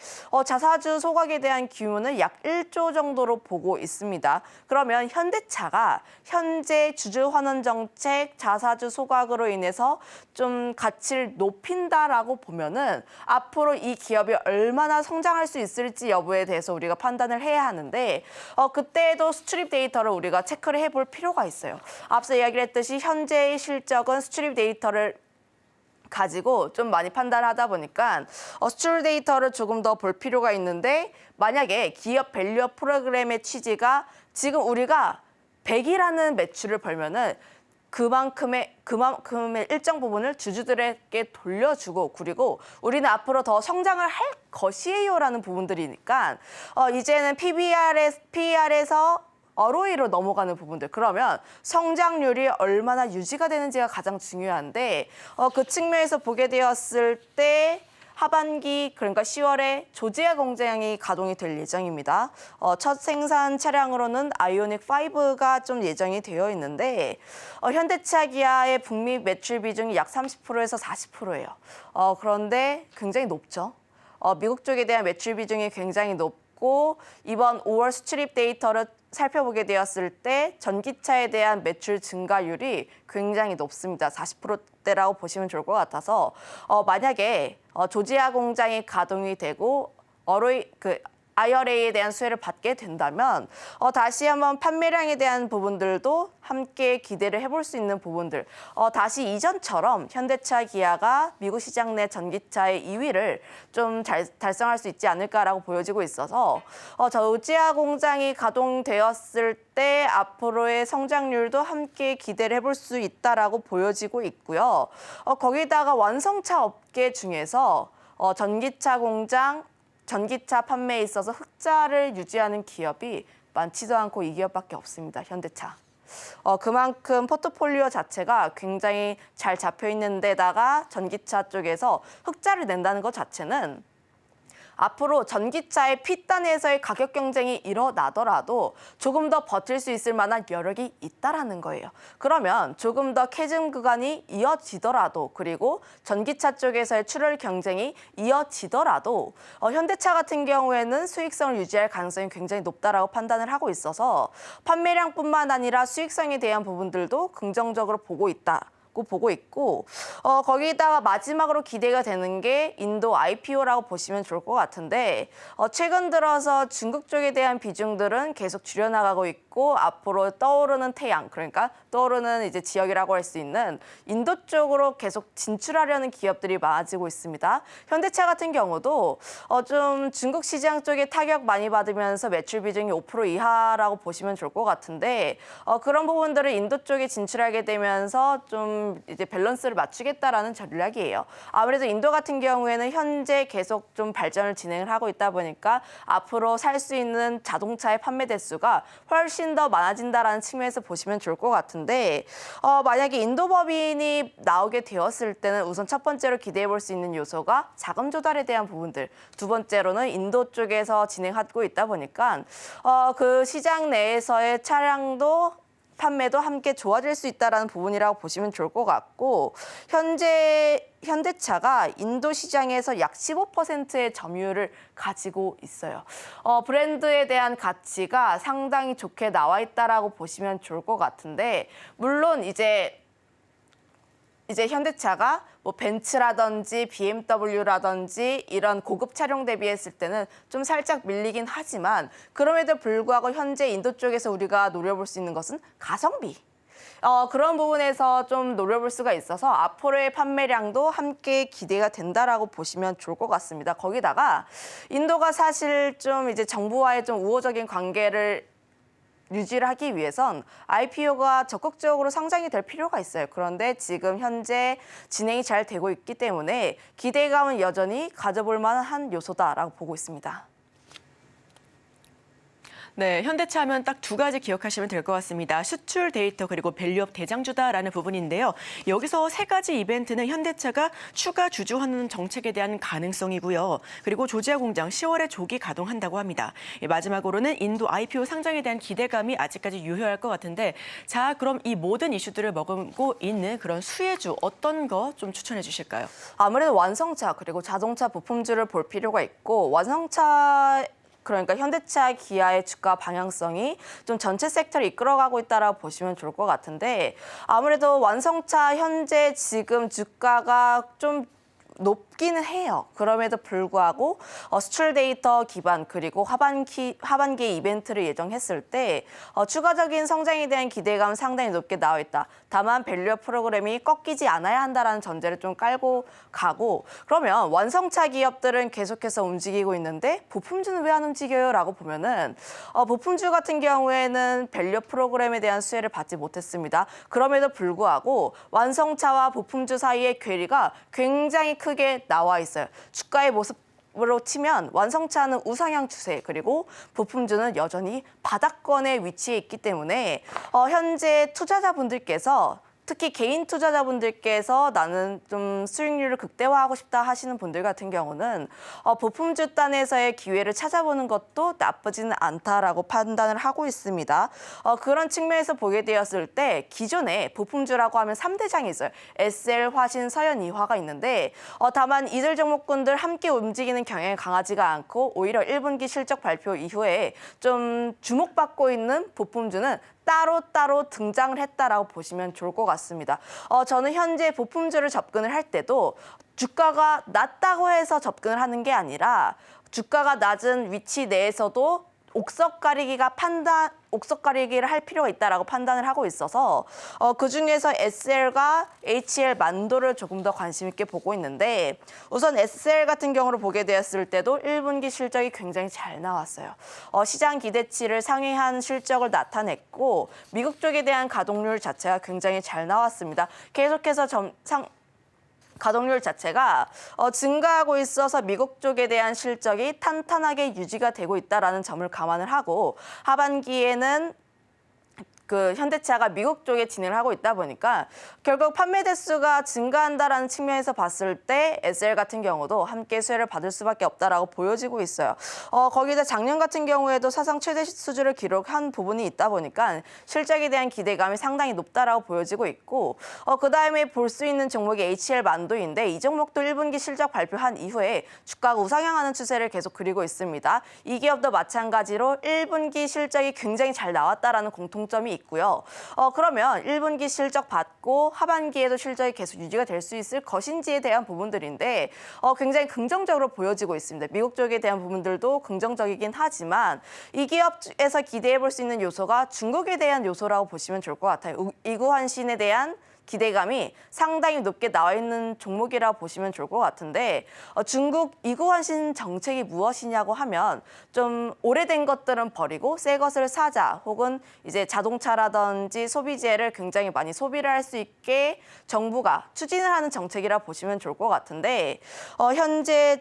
자사주 소각에 대한 규모는 약 1조 정도로 보고 있습니다. 그러면 현대차가 현재 주주 환원 정책 자사주 소각으로 인해서 좀 가치를 높인다라고 보면은 앞으로 이 기업이 얼마나 성장할 수 있을지 여부에 대해서 우리가 판단을 해야 하는데 그때에도 수출입 데이터를 우리가 체크를 해볼 필요가 있어요. 앞서 이야기를 했듯이 현재의 실적은 수출입 데이터를 가지고 좀 많이 판단하다 보니까 수출 데이터를 조금 더 볼 필요가 있는데 만약에 기업 밸류업 프로그램의 취지가 지금 우리가 100이라는 매출을 벌면은 그만큼의 일정 부분을 주주들에게 돌려주고 그리고 우리는 앞으로 더 성장을 할 것이에요라는 부분들이니까 이제는 PER에서 ROE로 넘어가는 부분들. 그러면 성장률이 얼마나 유지가 되는지가 가장 중요한데 그 측면에서 보게 되었을 때 하반기 그러니까 10월에 조지아 공장이 가동이 될 예정입니다. 첫 생산 차량으로는 아이오닉 5가 좀 예정이 되어 있는데 현대차 기아의 북미 매출 비중이 약 30%에서 40%예요. 그런데 굉장히 높죠. 미국 쪽에 대한 매출 비중이 굉장히 높고 이번 5월 수출입 데이터를 살펴보게 되었을 때 전기차에 대한 매출 증가율이 굉장히 높습니다. 40%대라고 보시면 좋을 것 같아서 만약에 조지아 공장이 가동이 되고 IRA에 대한 수혜를 받게 된다면 다시 한번 판매량에 대한 부분들도 함께 기대를 해볼 수 있는 부분들. 다시 이전처럼 현대차 기아가 미국 시장 내 전기차의 2위를 좀 달성할 수 있지 않을까라고 보여지고 있어서 조지아 공장이 가동되었을 때 앞으로의 성장률도 함께 기대를 해볼 수 있다라고 보여지고 있고요. 거기다가 완성차 업계 중에서 전기차 판매에 있어서 흑자를 유지하는 기업이 많지도 않고 이 기업밖에 없습니다. 현대차. 그만큼 포트폴리오 자체가 굉장히 잘 잡혀 있는 데다가 전기차 쪽에서 흑자를 낸다는 것 자체는 앞으로 전기차의 P단에서의 가격 경쟁이 일어나더라도 조금 더 버틸 수 있을 만한 여력이 있다라는 거예요. 그러면 조금 더 캐즘 구간이 이어지더라도 그리고 전기차 쪽에서의 출혈 경쟁이 이어지더라도 현대차 같은 경우에는 수익성을 유지할 가능성이 굉장히 높다라고 판단을 하고 있어서 판매량뿐만 아니라 수익성에 대한 부분들도 긍정적으로 보고 있고 거기다가 마지막으로 기대가 되는 게 인도 IPO라고 보시면 좋을 것 같은데 최근 들어서 중국 쪽에 대한 비중들은 계속 줄여나가고 있고 앞으로 떠오르는 태양 그러니까 떠오르는 이제 지역이라고 할 수 있는 인도 쪽으로 계속 진출하려는 기업들이 많아지고 있습니다. 현대차 같은 경우도 좀 중국 시장 쪽에 타격 많이 받으면서 매출 비중이 5% 이하라고 보시면 좋을 것 같은데 그런 부분들을 인도 쪽에 진출하게 되면서 좀 이제 밸런스를 맞추겠다라는 전략이에요. 아무래도 인도 같은 경우에는 현재 계속 좀 발전을 진행을 하고 있다 보니까 앞으로 살 수 있는 자동차의 판매 대수가 훨씬 더 많아진다라는 측면에서 보시면 좋을 것 같은데 만약에 인도 법인이 나오게 되었을 때는 우선 첫 번째로 기대해 볼 수 있는 요소가 자금 조달에 대한 부분들, 두 번째로는 인도 쪽에서 진행하고 있다 보니까 그 시장 내에서의 차량도 판매도 함께 좋아질 수 있다는 부분이라고 보시면 좋을 것 같고 현재 현대차가 인도 시장에서 약 15%의 점유율을 가지고 있어요. 브랜드에 대한 가치가 상당히 좋게 나와 있다라고 보시면 좋을 것 같은데 물론 이제 현대차가 뭐 벤츠라든지 BMW라든지 이런 고급 차량 대비했을 때는 좀 살짝 밀리긴 하지만 그럼에도 불구하고 현재 인도 쪽에서 우리가 노려볼 수 있는 것은 가성비. 그런 부분에서 좀 노려볼 수가 있어서 앞으로의 판매량도 함께 기대가 된다라고 보시면 좋을 것 같습니다. 거기다가 인도가 사실 좀 이제 정부와의 좀 우호적인 관계를 유지를 하기 위해선 IPO가 적극적으로 성장이 될 필요가 있어요. 그런데 지금 현재 진행이 잘 되고 있기 때문에 기대감은 여전히 가져볼 만한 요소다라고 보고 있습니다. 네, 현대차 하면 딱 두 가지 기억하시면 될 것 같습니다. 수출 데이터 그리고 밸류업 대장주다라는 부분인데요. 여기서 세 가지 이벤트는 현대차가 추가 주주환원 정책에 대한 가능성이고요. 그리고 조지아 공장 10월에 조기 가동한다고 합니다. 마지막으로는 인도 IPO 상장에 대한 기대감이 아직까지 유효할 것 같은데 자, 그럼 이 모든 이슈들을 머금고 있는 그런 수혜주 어떤 거 좀 추천해 주실까요? 아무래도 완성차 그리고 자동차 부품주를 볼 필요가 있고 완성차 그러니까 현대차, 기아의 주가 방향성이 좀 전체 섹터를 이끌어가고 있다라고 보시면 좋을 것 같은데 아무래도 완성차 현재 지금 주가가 좀 높기는 해요. 그럼에도 불구하고 수출 데이터 기반 그리고 하반기 이벤트를 예정했을 때 추가적인 성장에 대한 기대감 상당히 높게 나와 있다. 다만 밸류업 프로그램이 꺾이지 않아야 한다라는 전제를 좀 깔고 가고 그러면 완성차 기업들은 계속해서 움직이고 있는데 부품주는 왜 안 움직여요? 라고 보면은 부품주 같은 경우에는 밸류업 프로그램에 대한 수혜를 받지 못했습니다. 그럼에도 불구하고 완성차와 부품주 사이의 괴리가 굉장히 크게 나와 있어요. 주가의 모습으로 치면 완성차는 우상향 추세 그리고 부품주는 여전히 바닥권에 위치해 있기 때문에 현재 투자자분들께서 특히 개인 투자자분들께서 나는 좀 수익률을 극대화하고 싶다 하시는 분들 같은 경우는 부품주 단에서의 기회를 찾아보는 것도 나쁘지는 않다라고 판단을 하고 있습니다. 그런 측면에서 보게 되었을 때 기존에 부품주라고 하면 3대장이 있어요. SL, 화신, 서현, 이화가 있는데 다만 이들 종목군들 함께 움직이는 경향이 강하지가 않고 오히려 1분기 실적 발표 이후에 좀 주목받고 있는 부품주는 따로 등장을 했다라고 보시면 좋을 것 같습니다. 저는 현재 부품주를 접근을 할 때도 주가가 낮다고 해서 접근을 하는 게 아니라 주가가 낮은 위치 내에서도 옥석 가리기를 할 필요가 있다라고 판단을 하고 있어서 그중에서 SL과 HL 만도를 조금 더 관심 있게 보고 있는데 우선 SL 같은 경우를 보게 되었을 때도 1분기 실적이 굉장히 잘 나왔어요. 시장 기대치를 상회한 실적을 나타냈고 미국 쪽에 대한 가동률 자체가 굉장히 잘 나왔습니다. 계속해서 가동률 자체가 증가하고 있어서 미국 쪽에 대한 실적이 탄탄하게 유지가 되고 있다는 점을 감안을 하고 하반기에는 현대차가 미국 쪽에 진행을 하고 있다 보니까 결국 판매 대수가 증가한다라는 측면에서 봤을 때 SL 같은 경우도 함께 수혜를 받을 수밖에 없다라고 보여지고 있어요. 거기다 작년 같은 경우에도 사상 최대 수주를 기록한 부분이 있다 보니까 실적에 대한 기대감이 상당히 높다라고 보여지고 있고 그다음에 볼 수 있는 종목이 HL 만도인데 이 종목도 1분기 실적 발표한 이후에 주가가 우상향하는 추세를 계속 그리고 있습니다. 이 기업도 마찬가지로 1분기 실적이 굉장히 잘 나왔다라는 공통점이 있고요. 그러면 1분기 실적 받고 하반기에도 실적이 계속 유지가 될 수 있을 것인지에 대한 부분들인데 굉장히 긍정적으로 보여지고 있습니다. 미국 쪽에 대한 부분들도 긍정적이긴 하지만 이 기업에서 기대해 볼 수 있는 요소가 중국에 대한 요소라고 보시면 좋을 것 같아요. 이구환신에 대한 기대감이 상당히 높게 나와 있는 종목이라고 보시면 좋을 것 같은데 중국 이구환신 정책이 무엇이냐고 하면 좀 오래된 것들은 버리고 새 것을 사자 혹은 이제 자동차라든지 소비재를 굉장히 많이 소비를 할 수 있게 정부가 추진을 하는 정책이라 보시면 좋을 것 같은데 현재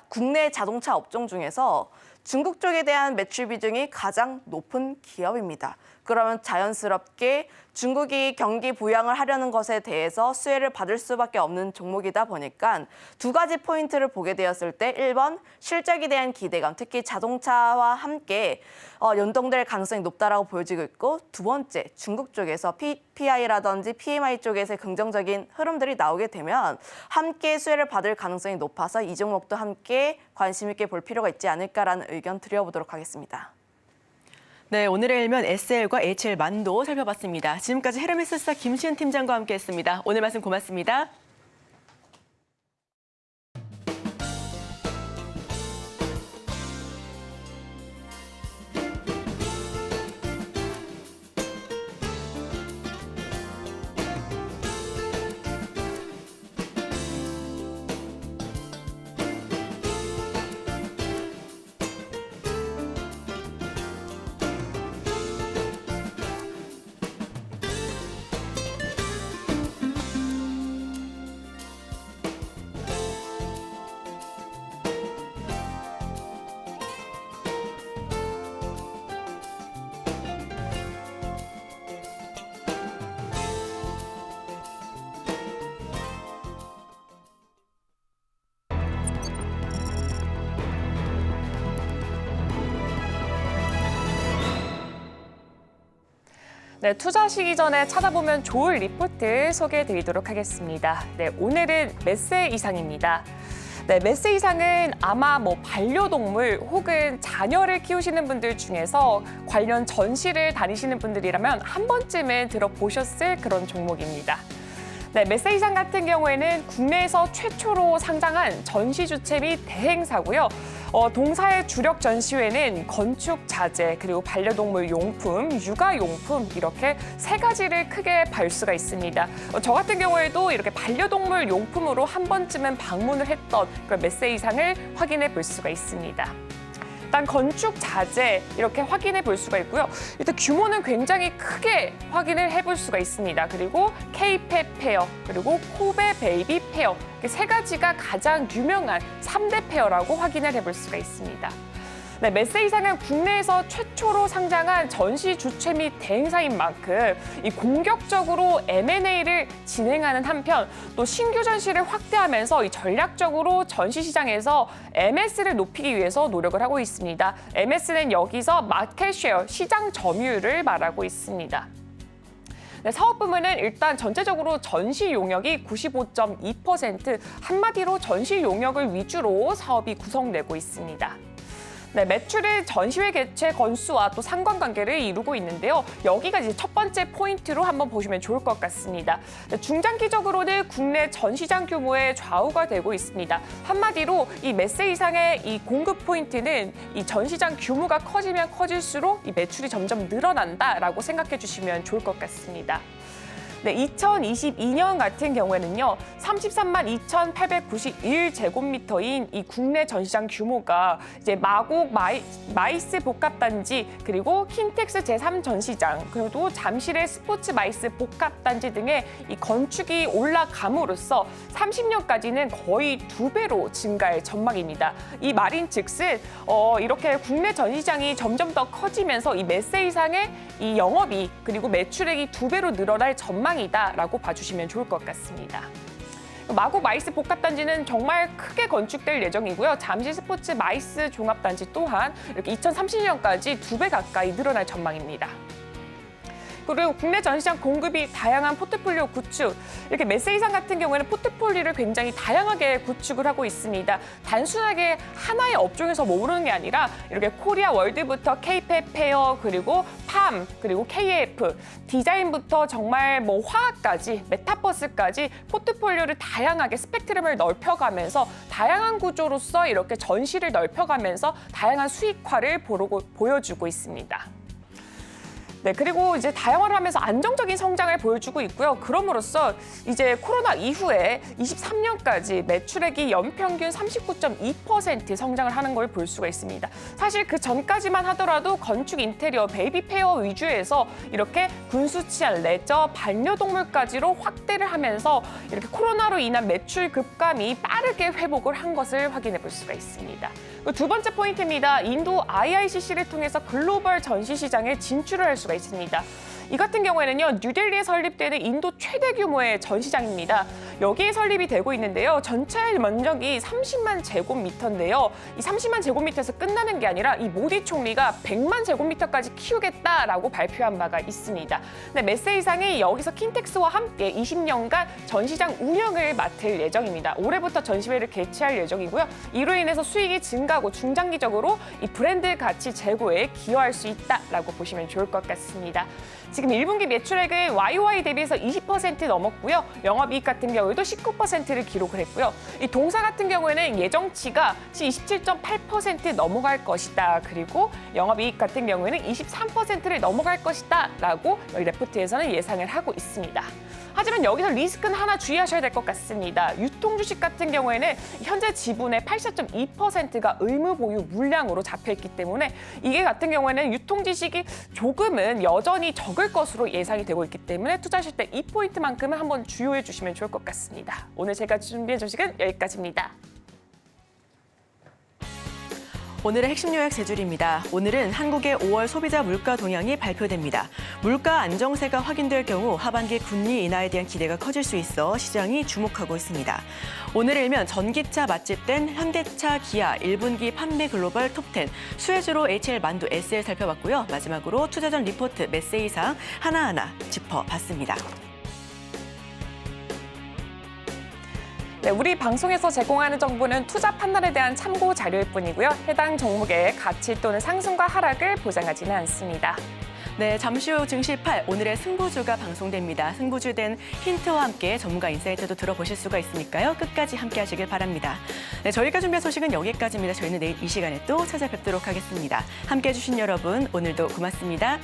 국내 자동차 업종 중에서 중국 쪽에 대한 매출 비중이 가장 높은 기업입니다. 그러면 자연스럽게 중국이 경기 부양을 하려는 것에 대해서 수혜를 받을 수밖에 없는 종목이다 보니까 두 가지 포인트를 보게 되었을 때 1번 실적에 대한 기대감, 특히 자동차와 함께 연동될 가능성이 높다라고 보여지고 있고 두 번째 중국 쪽에서 PPI라든지 PMI 쪽에서 긍정적인 흐름들이 나오게 되면 함께 수혜를 받을 가능성이 높아서 이 종목도 함께 관심 있게 볼 필요가 있지 않을까라는 의견 드려보도록 하겠습니다. 네, 오늘의 일면 SL과 HL 만도 살펴봤습니다. 지금까지 헤르메스사 김시은 팀장과 함께했습니다. 오늘 말씀 고맙습니다. 네, 투자하시기 전에 찾아보면 좋을 리포트 소개해드리도록 하겠습니다. 네, 오늘은 몇 세 이상입니다. 네, 몇 세 이상은 아마 반려동물 혹은 자녀를 키우시는 분들 중에서 관련 전시를 다니시는 분들이라면 한 번쯤은 들어보셨을 그런 종목입니다. 네, 몇 세 이상 같은 경우에는 국내에서 최초로 상장한 전시 주체 및 대행사고요. 동사의 주력 전시회는 건축 자재, 그리고 반려동물 용품, 육아용품 이렇게 세 가지를 크게 볼 수가 있습니다. 저 같은 경우에도 이렇게 반려동물 용품으로 한 번쯤은 방문을 했던 그런 몇 세 이상을 확인해 볼 수가 있습니다. 일단 건축 자재 이렇게 확인해 볼 수가 있고요. 일단 규모는 굉장히 크게 확인을 해볼 수가 있습니다. 그리고 K-팹 페어, 그리고 코베 베이비 페어 이렇게 세 가지가 가장 유명한 3대 페어라고 확인을 해볼 수가 있습니다. 네, 몇 세 이상은 국내에서 최초로 상장한 전시 주체 및 대행사인 만큼 이 공격적으로 M&A를 진행하는 한편 또 신규 전시를 확대하면서 이 전략적으로 전시 시장에서 MS를 높이기 위해서 노력을 하고 있습니다. MS는 여기서 마켓 쉐어, 시장 점유율을 말하고 있습니다. 네, 사업 부문은 일단 전체적으로 전시 용역이 95.2%, 한마디로 전시 용역을 위주로 사업이 구성되고 있습니다. 네, 매출은 전시회 개최 건수와 또 상관관계를 이루고 있는데요. 여기가 이제 첫 번째 포인트로 한번 보시면 좋을 것 같습니다. 네, 중장기적으로는 국내 전시장 규모의 좌우가 되고 있습니다. 한마디로 이 몇 세 이상의 이 공급 포인트는 이 전시장 규모가 커지면 커질수록 이 매출이 점점 늘어난다라고 생각해 주시면 좋을 것 같습니다. 네, 2022년 같은 경우에는요, 33만 2,891제곱미터인 이 국내 전시장 규모가 이제 마곡 마이스 복합단지, 그리고 킨텍스 제3전시장, 그리고 잠실의 스포츠 마이스 복합단지 등의 이 건축이 올라감으로써 30년까지는 거의 2배로 증가할 전망입니다. 이 말인즉슨 이렇게 국내 전시장이 점점 더 커지면서 이 몇 세 이상의 이 영업이익 그리고 매출액이 2배로 늘어날 전망이다라고 봐주시면 좋을 것 같습니다. 마곡 마이스 복합단지는 정말 크게 건축될 예정이고요. 잠실 스포츠 마이스 종합단지 또한 이렇게 2030년까지 2배 가까이 늘어날 전망입니다. 그리고 국내 전시장 공급이 다양한 포트폴리오 구축, 이렇게 몇 세 이상 같은 경우에는 포트폴리오를 굉장히 다양하게 구축을 하고 있습니다. 단순하게 하나의 업종에서 머무르는 게 아니라 이렇게 코리아 월드부터 K-팹 페어, 그리고 팜, 그리고 KF, 디자인부터 정말 화학까지, 메타버스까지 포트폴리오를 다양하게 스펙트럼을 넓혀가면서 다양한 구조로서 이렇게 전시를 넓혀가면서 다양한 수익화를 보여주고 있습니다. 네, 그리고 이제 다양화를 하면서 안정적인 성장을 보여주고 있고요. 그럼으로써 이제 코로나 이후에 23년까지 매출액이 연평균 39.2% 성장을 하는 걸 볼 수가 있습니다. 사실 그 전까지만 하더라도 건축 인테리어, 베이비 페어 위주에서 이렇게 군수 치안, 레저, 반려동물까지로 확대를 하면서 이렇게 코로나로 인한 매출 급감이 빠르게 회복을 한 것을 확인해 볼 수가 있습니다. 두 번째 포인트입니다. 인도 IICC를 통해서 글로벌 전시 시장에 진출을 할 수가 있습니다. 이 같은 경우에는요, 뉴델리에 설립되는 인도 최대 규모의 전시장입니다. 여기에 설립이 되고 있는데요. 전체 면적이 30만 제곱미터인데요. 이 30만 제곱미터에서 끝나는 게 아니라 이 모디 총리가 100만 제곱미터까지 키우겠다라고 발표한 바가 있습니다. 네, 몇 세 이상이 여기서 킨텍스와 함께 20년간 전시장 운영을 맡을 예정입니다. 올해부터 전시회를 개최할 예정이고요. 이로 인해서 수익이 증가하고 중장기적으로 이 브랜드 가치 제고에 기여할 수 있다라고 보시면 좋을 것 같습니다. 지금 1분기 매출액은 YOY 대비해서 20% 넘었고요. 영업이익 같은 경우에도 19%를 기록을 했고요. 이 동사 같은 경우에는 예정치가 27.8% 넘어갈 것이다. 그리고 영업이익 같은 경우에는 23%를 넘어갈 것이다. 라고 여기 레포트에서는 예상을 하고 있습니다. 하지만 여기서 리스크는 하나 주의하셔야 될 것 같습니다. 유통주식 같은 경우에는 현재 지분의 84.2%가 의무 보유 물량으로 잡혀있기 때문에 이게 같은 경우에는 유통주식이 조금은 여전히 적을 것으로 예상이 되고 있기 때문에 투자하실 때 이 포인트만큼은 한번 주의해 주시면 좋을 것 같습니다. 오늘 제가 준비한 소식은 여기까지입니다. 오늘의 핵심 요약 세 줄입니다. 오늘은 한국의 5월 소비자 물가 동향이 발표됩니다. 물가 안정세가 확인될 경우 하반기 금리 인하에 대한 기대가 커질 수 있어 시장이 주목하고 있습니다. 오늘 일면 전기차 맛집된 현대차, 기아 1분기 판매 글로벌 톱10, 수혜주로 HL 만두 SL 살펴봤고요. 마지막으로 투자전 리포트 메세이상 하나하나 짚어봤습니다. 네, 우리 방송에서 제공하는 정보는 투자 판단에 대한 참고 자료일 뿐이고요. 해당 종목의 가치 또는 상승과 하락을 보장하지는 않습니다. 네, 잠시 후 증시 8, 오늘의 승부주가 방송됩니다. 승부주 된 힌트와 함께 전문가 인사이트도 들어보실 수가 있으니까요. 끝까지 함께 하시길 바랍니다. 네, 저희가 준비한 소식은 여기까지입니다. 저희는 내일 이 시간에 또 찾아뵙도록 하겠습니다. 함께 해주신 여러분, 오늘도 고맙습니다.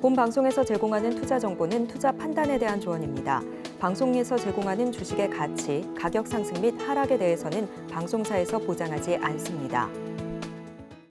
본 방송에서 제공하는 투자 정보는 투자 판단에 대한 조언입니다. 방송에서 제공하는 주식의 가치, 가격 상승 및 하락에 대해서는 방송사에서 보장하지 않습니다.